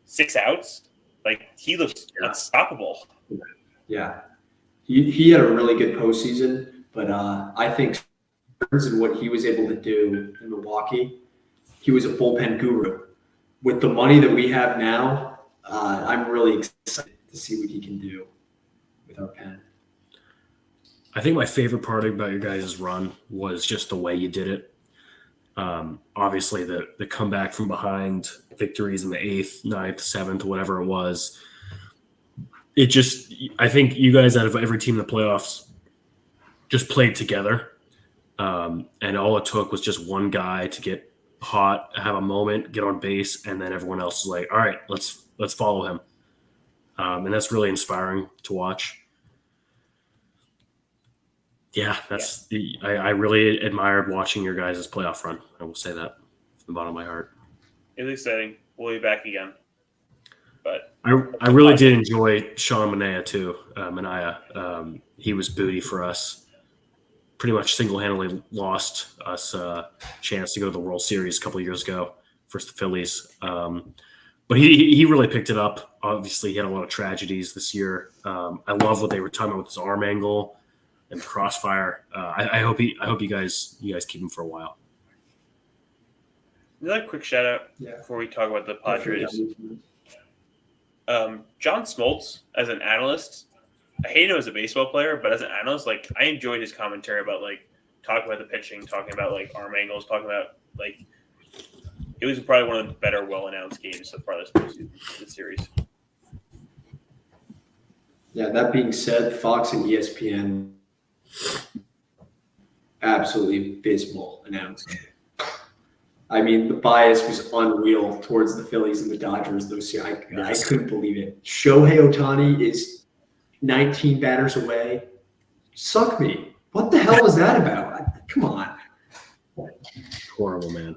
6 outs, like he looks unstoppable. Yeah. He had a really good postseason, but I think and what he was able to do in Milwaukee, he was a bullpen guru. With the money that we have now, I'm really excited to see what he can do with our pen. I think my favorite part about your guys' run was just the way you did it. Obviously, the comeback from behind, victories in the 8th, 9th, 7th, whatever it was. I think you guys out of every team in the playoffs just played together. And all it took was just one guy to get hot, have a moment, get on base, and then everyone else is like, all right, let's follow him. And that's really inspiring to watch. Yeah, I really admired watching your guys' playoff run. I will say that from the bottom of my heart. It was exciting. We'll be back again. But I really did enjoy Sean Manaea too. Manaea, he was booty for us. Pretty much single-handedly lost us a chance to go to the World Series a couple of years ago versus the Phillies. But he really picked it up. Obviously, he had a lot of tragedies this year. I love what they were talking about with his arm angle and the crossfire. I hope you guys keep him for a while. Another quick shout out before we talk about the Padres. John Smoltz, as an analyst, I hate him as a baseball player, but as an analyst, like I enjoyed his commentary about like talking about the pitching, talking about like arm angles, talking about like it was probably one of the better, well-announced games so far this series. Yeah, that being said, Fox and ESPN absolutely abysmal announcing. I mean, the bias was unreal towards the Phillies and the Dodgers those years. I couldn't believe it. Shohei Ohtani is 19 batters away. Suck me. What the hell was that about? Come on. Horrible, man.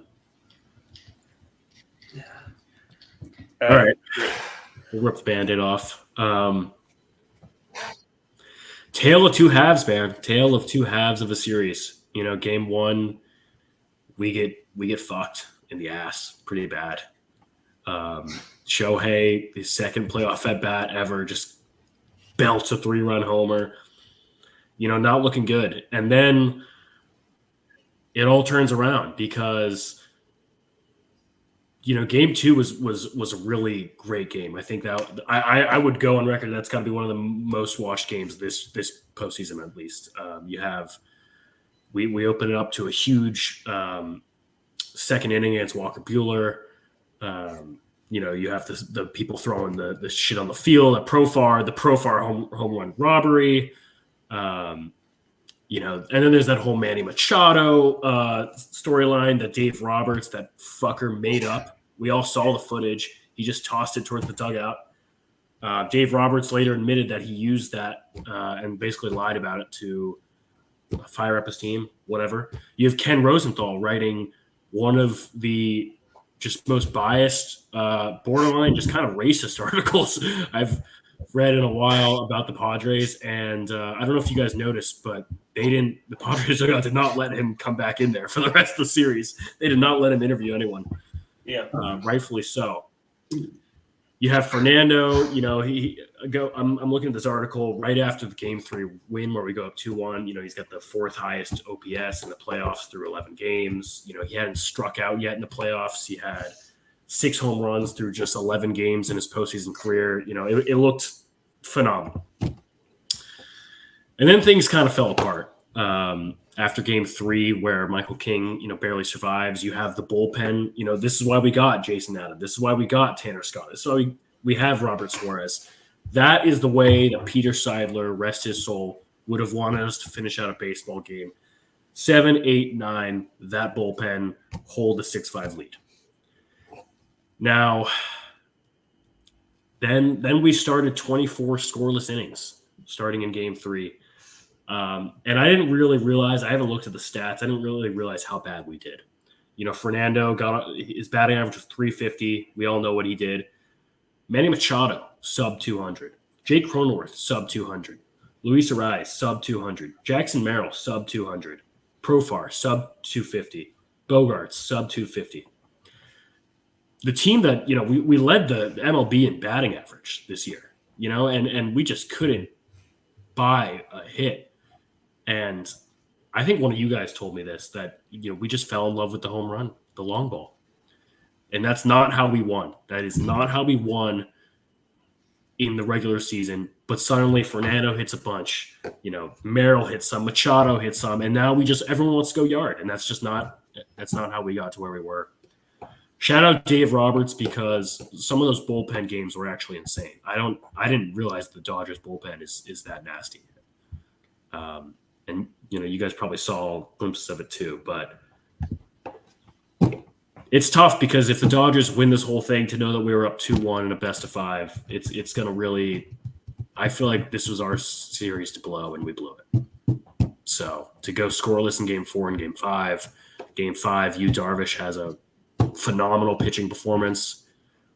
All right. We'll rip the Band-Aid off. Tale of two halves, man. Tale of two halves of a series. You know, game 1, we get fucked in the ass pretty bad. Shohei, his second playoff at bat ever, just belts a 3-run homer. You know, not looking good. And then it all turns around because, you know, game 2 was a really great game. I think that I would go on record that's got to be one of the most watched games this postseason at least. You have we open it up to a huge second inning against Walker Buehler. You know, you have the people throwing the shit on the field at Profar, the Profar home run robbery. You know, and then there's that whole Manny Machado storyline that Dave Roberts, that fucker, made up. We all saw the footage. He just tossed it towards the dugout. Dave Roberts later admitted that he used that and basically lied about it to fire up his team, whatever. You have Ken Rosenthal writing one of the just most biased, borderline just kind of racist articles I've read in a while about the Padres. And I don't know if you guys noticed, but the Padres did not let him come back in there for the rest of the series. They did not let him interview anyone. Yeah. Rightfully so. You have Fernando, I'm looking at this article right after the Game 3 win where we go up 2-1. He's got the fourth highest OPS in the playoffs through 11 games. He hadn't struck out yet in the playoffs. He had 6 home runs through just 11 games in his postseason career. It looked phenomenal. And then things kind of fell apart after Game 3, where Michael King, barely survives. You have the bullpen. This is why we got Jason Adam. This is why we got Tanner Scott. This is why we have Robert Suarez. That is the way that Peter Seidler, rest his soul, would have wanted us to finish out a baseball game. 7, 8, 9, that bullpen hold a 6-5 lead. Now, then we started 24 scoreless innings starting in Game 3. And I didn't really realize, I haven't looked at the stats, I didn't really realize how bad we did. Fernando his batting average was 350. We all know what he did. Manny Machado, sub 200. Jake Cronenworth, sub 200. Luis Arraez, sub 200. Jackson Merrill, sub 200. Profar, sub 250. Bogarts, sub 250. The team that, we led the MLB in batting average this year, and we just couldn't buy a hit. And I think one of you guys told me this, that, we just fell in love with the home run, the long ball. And that's not how we won. That is not how we won in the regular season. But suddenly Fernando hits a bunch, Merrill hits some, Machado hits some, and now everyone wants to go yard. And that's not how we got to where we were. Shout out Dave Roberts, because some of those bullpen games were actually insane. I didn't realize the Dodgers bullpen is that nasty. And you guys probably saw glimpses of it too, but it's tough because if the Dodgers win this whole thing, to know that we were up 2-1 in a best of 5, it's going to really, I feel like this was our series to blow and we blew it. So to go scoreless in Game 4 and Game 5, Yu Darvish has a phenomenal pitching performance.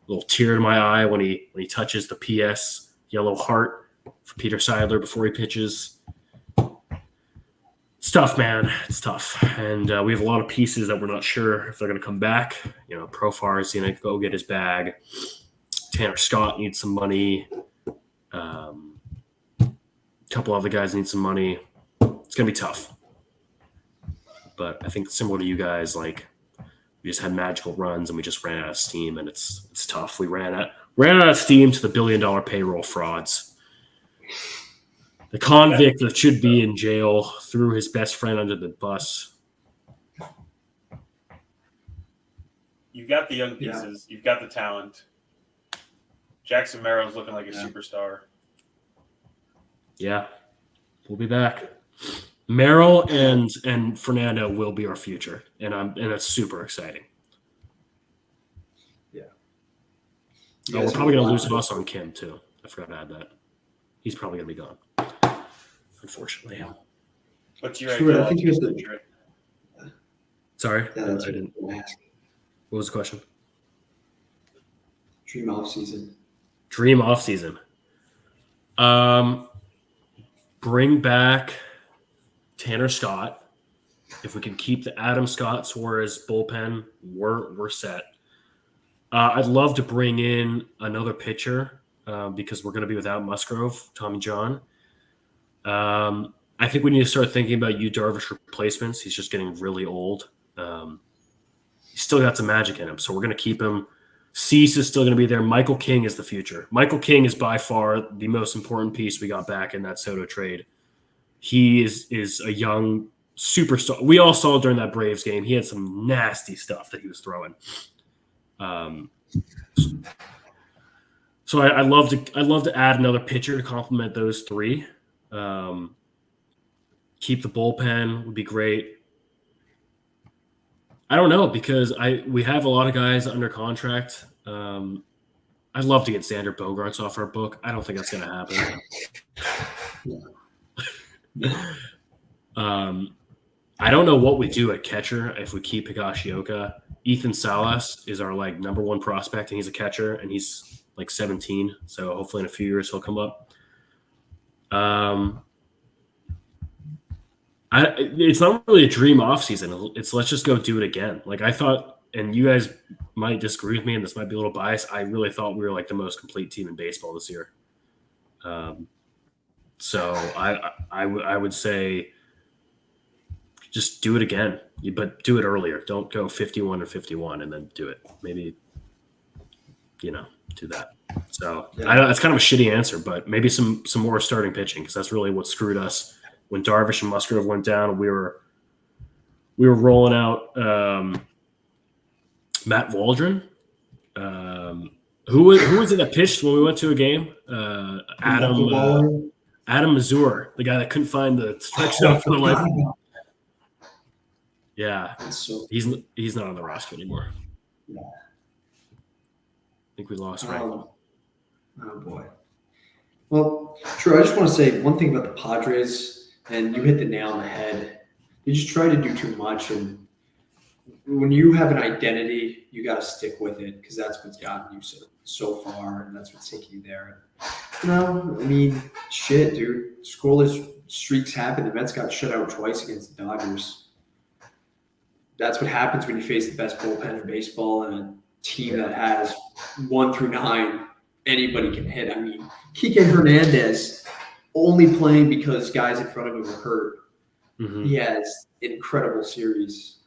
A little tear in my eye when he touches the PS yellow heart for Peter Seidler before he pitches. It's tough, man. It's tough. And we have a lot of pieces that we're not sure if they're going to come back. Profar is going to go get his bag. Tanner Scott needs some money. A couple other guys need some money. It's going to be tough. But I think similar to you guys, we just had magical runs and we just ran out of steam, and it's tough. We ran out of steam to the billion-dollar payroll frauds. The convict that should be in jail threw his best friend under the bus. You've got the young pieces. Yeah. You've got the talent. Jackson Merrill's looking like a superstar. Yeah. We'll be back. Merrill and Fernando will be our future, and that's super exciting. Yeah. We're probably going to lose on Kim, too. I forgot to add that. He's probably going to be gone. Unfortunately. What's your idea? I think he was the. Sorry, Yeah, that's I didn't. What was the question? Dream off season. Bring back Tanner Scott. If we can keep the Adam Scott Suarez bullpen, we're set. I'd love to bring in another pitcher because we're going to be without Musgrove, Tommy John. I think we need to start thinking about Yu Darvish replacements. He's just getting really old. He's still got some magic in him, so we're going to keep him. Cease is still going to be there. Michael King is the future. Michael King is by far the most important piece we got back in that Soto trade. He is a young superstar. We all saw during that Braves game. He had some nasty stuff that he was throwing. So I'd love to add another pitcher to complement those three. Keep the bullpen would be great. I don't know, because we have a lot of guys under contract. I'd love to get Xander Bogaerts off our book. I don't think that's going to happen. I don't know what we do at catcher if we keep Higashioka. Ethan Salas is our like number one prospect, and he's a catcher, and he's like 17. So hopefully in a few years he'll come up. It's not really a dream off season. It's let's just go do it again. Like I thought, and you guys might disagree with me, and this might be a little biased. I really thought we were like the most complete team in baseball this year. So I would say just do it again, but do it earlier. Don't go 51 or 51 and then do it. Maybe, do that. So I know that's kind of a shitty answer, but maybe some more starting pitching, because that's really what screwed us when Darvish and Musgrove went down. We were rolling out Matt Waldron. Who was it that pitched when we went to a game? Adam Mazur, the guy that couldn't find the strike zone for the life. Yeah, he's not on the roster anymore. Yeah. I think we lost Ray. Oh boy. Well, Drew, I just want to say one thing about the Padres, and you hit the nail on the head. You just try to do too much, and when you have an identity, you got to stick with it, because that's what's gotten you so far, and that's what's taking you there. Shit, dude. Scoreless streaks happen. The Mets got shut out twice against the Dodgers. That's what happens when you face the best bullpen in baseball and a team that has 1 through 9. Anybody can hit. Kike Hernandez only playing because guys in front of him are hurt. Mm-hmm. He has an incredible series.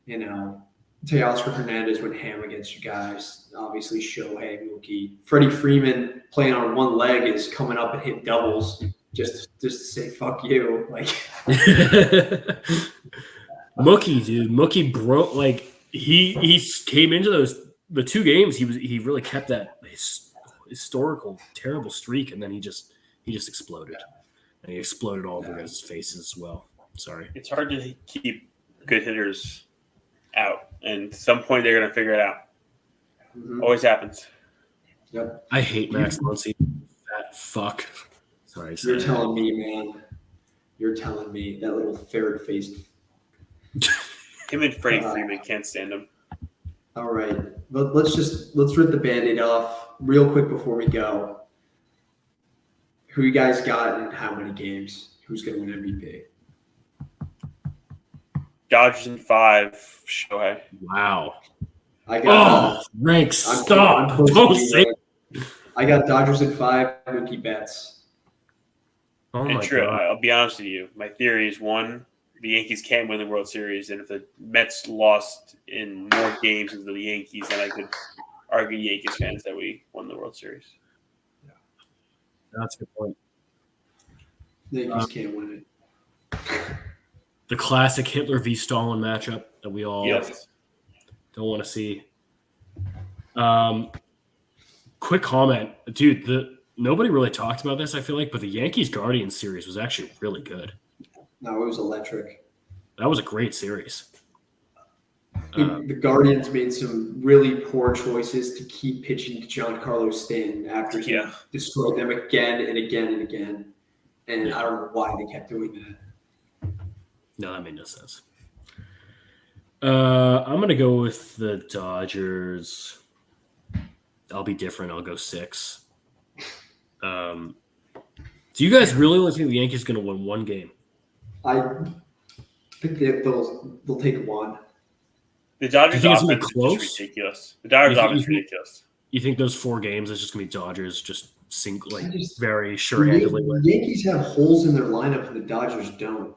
Teoscar Hernandez went ham against you guys. Obviously, Shohei, Mookie. Freddie Freeman playing on one leg is coming up and hitting doubles just to say fuck you. Mookie, dude. Mookie broke. He came into the 2 games. He really kept that historical terrible streak, and then he just exploded, and he exploded all over his faces as well. Sorry, it's hard to keep good hitters out, and at some point they're gonna figure it out. Mm-hmm. Always happens. Yep. I hate Max Muncy. That fuck. Sorry. You're telling me, man. You're telling me that little ferret-faced. Him and Freddie Freeman can't stand him. All right, but let's rip the Band-Aid off real quick before we go. Who you guys got and how many games? Who's going to win MVP? Dodgers in 5. Shohei. Wow. I got. Ranks. Stop. Don't say. I got Dodgers in 5. Mookie Betts. Oh and my true. God. I'll be honest with you. My theory is 1. The Yankees can't win the World Series, and if the Mets lost in more games than the Yankees, then I could argue Yankees fans that we won the World Series. Yeah. That's a good point. The Yankees can't win it. The classic Hitler v. Stalin matchup that we all don't want to see. Quick comment, dude. Nobody really talked about this, I feel like, but the Yankees-Guardians series was actually really good. No, it was electric. That was a great series. The Guardians made some really poor choices to keep pitching to Giancarlo Stanton after he destroyed them again and again and again. And I don't know why they kept doing that. No, that made no sense. I'm going to go with the Dodgers. I'll be different. I'll go 6. Do you guys really think the Yankees are going to win 1 game? I think they'll take 1. The Dodgers offense is close? just ridiculous. The Dodgers offense is ridiculous. You think those 4 games is just going to be Dodgers just very sure-handedly win? The Yankees have holes in their lineup and the Dodgers don't.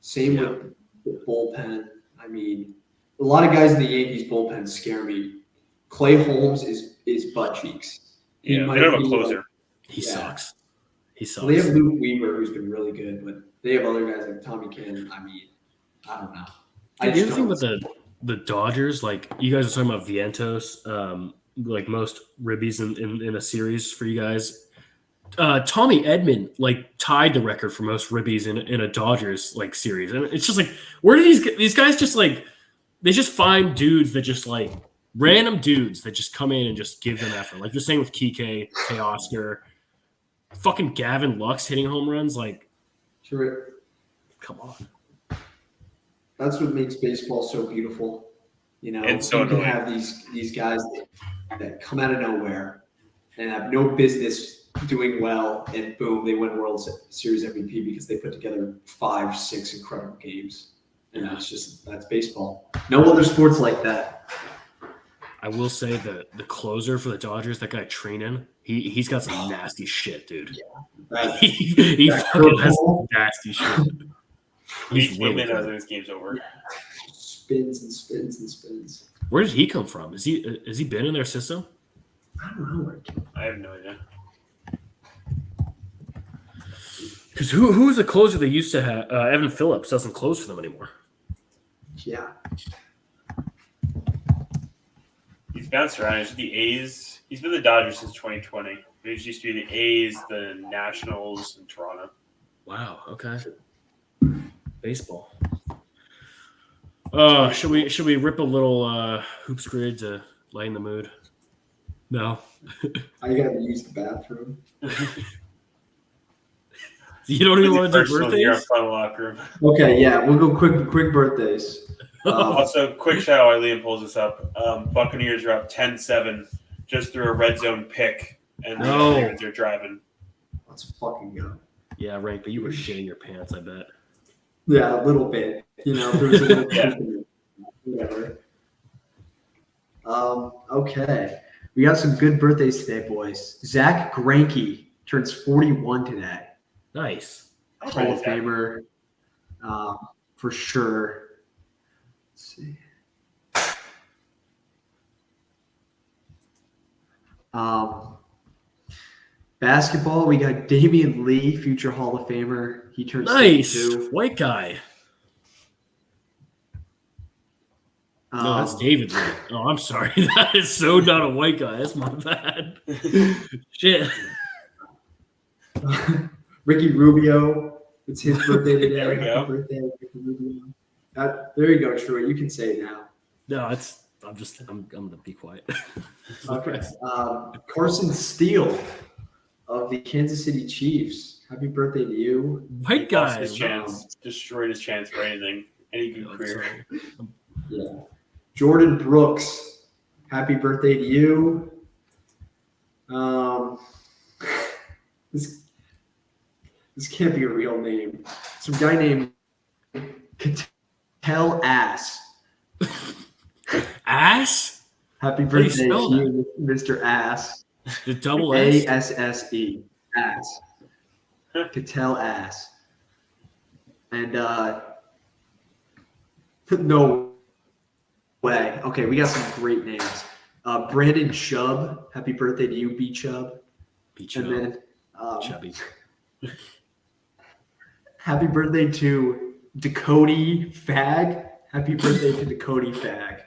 Same with the bullpen. A lot of guys in the Yankees bullpen scare me. Clay Holmes is butt cheeks. Yeah, they don't have a closer. He sucks. He sucks. Well, they have Luke Weaver, who's been really good, but they have other guys like Tommy Cannon. I don't know. The other thing with the Dodgers, you guys are talking about Vientos, most ribbies in a series for you guys. Tommy Edman tied the record for most ribbies in a Dodgers series, and it's just where do these guys just they just find dudes that just random dudes that just come in and just give them effort, like you're saying with Kike, Teoscar, fucking Gavin Lux hitting home runs, Sure. come on. That's what makes baseball so beautiful. You know, It's so you can annoying. have these guys that come out of nowhere and have no business doing well, and boom, they win World Series MVP because they put together 5-6 incredible games. And that's baseball. No other sports like that. I will say the closer for the Dodgers, that guy Trinan, he's got some nasty shit, dude. That- he that fucking has curveball. nasty shit. He He's came really in as good. this game's over. spins and spins and spins. Where did he come from? Has he been in their system? I don't know where it came I have no idea. Because who's the closer they used to have? Evan Phillips doesn't close for them anymore. Yeah. He's bounced around. He's with the A's. He's been the Dodgers since 2020. He used to be the A's, the Nationals, and Toronto. Wow. Okay. Baseball. Should we rip a little hoops grid to lighten the mood? No. I gotta use the bathroom. You don't even want to do Personal here in birthdays? front of the locker room. Okay, yeah, we'll go quick birthdays. Also, quick shout out while Liam pulls this up. Buccaneers are up 10-7 just through a red zone pick, and No. the Ravens are driving. Let's fucking go. Yeah, Rank, but you were shitting your pants, I bet. Yeah, a little bit. You know, there was a little Yeah. whatever. Okay. We got some good birthdays today, boys. Zach Greinke turns 41 today. Nice. Hall of Famer, for sure. Let's see. Basketball, we got Damian Lee, future Hall of Famer. He turns Nice. 32. White guy. No, that's Um, David Lee. Oh, I'm sorry. That is so not a white guy. That's my bad. Shit. Ricky Rubio. It's his birthday today. There we Happy go. birthday, Ricky Rubio. There you go, Troy. You can say it now. No, I'm gonna be quiet. Okay. Carson Steele of the Kansas City Chiefs. Happy birthday to you. White Lost guy. his chance. Destroyed his chance for anything. Any good I'm career. sorry. Yeah. Jordan Brooks. Happy birthday to you. This can't be a real name. Some guy named Cattell Ass. Ass? Happy do you birthday spell to you, Mr. Ass. The double S? ASSE. Ass. Cattell Ass. And no way. Okay, we got some great names. Brandon Chubb. Happy birthday to you, B Chubb. Be And then chubby. happy birthday to Dakota Fag. Happy birthday to Dakota Fag.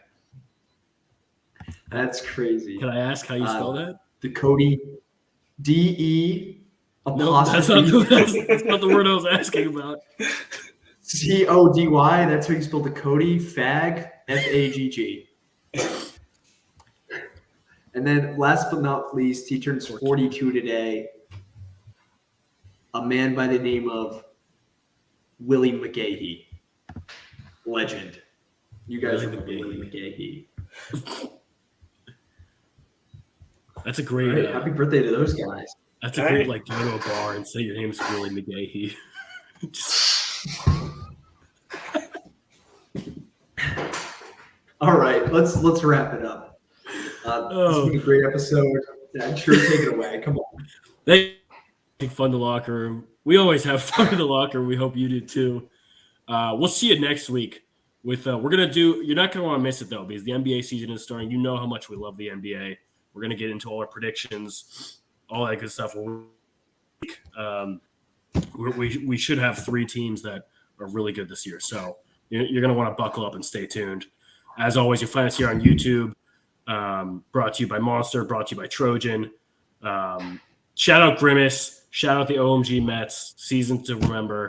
That's crazy. Can I ask how you spell that? Dakota DE No, that's not, that's not the word I was asking about. CODY. That's how you spell Dakota Fag. FAGG. And then last but not least, he turns 42 today. A man by the name of Willie McGahee. Legend. You guys Willie remember Willie McGahee. That's a great. Right, happy birthday to those guys. That's a great like go to a bar and say your name's Willie McGahee. Just, All right, let's wrap it up. This has been a great episode. Yeah, sure, take it away. Come on. they fun in the locker room. We always have fun in the locker room. We hope you do too. We'll see you next week. With we're gonna do. You're not gonna want to miss it though because the NBA season is starting. You know how much we love the NBA. We're gonna get into all our predictions, all that good stuff. We should have 3 teams that are really good this year. So you're gonna want to buckle up and stay tuned. As always, you'll find us here on YouTube. Brought to you by Monster. Brought to you by Trojan. Shout out Grimace. Shout out the OMG Mets. Season to remember.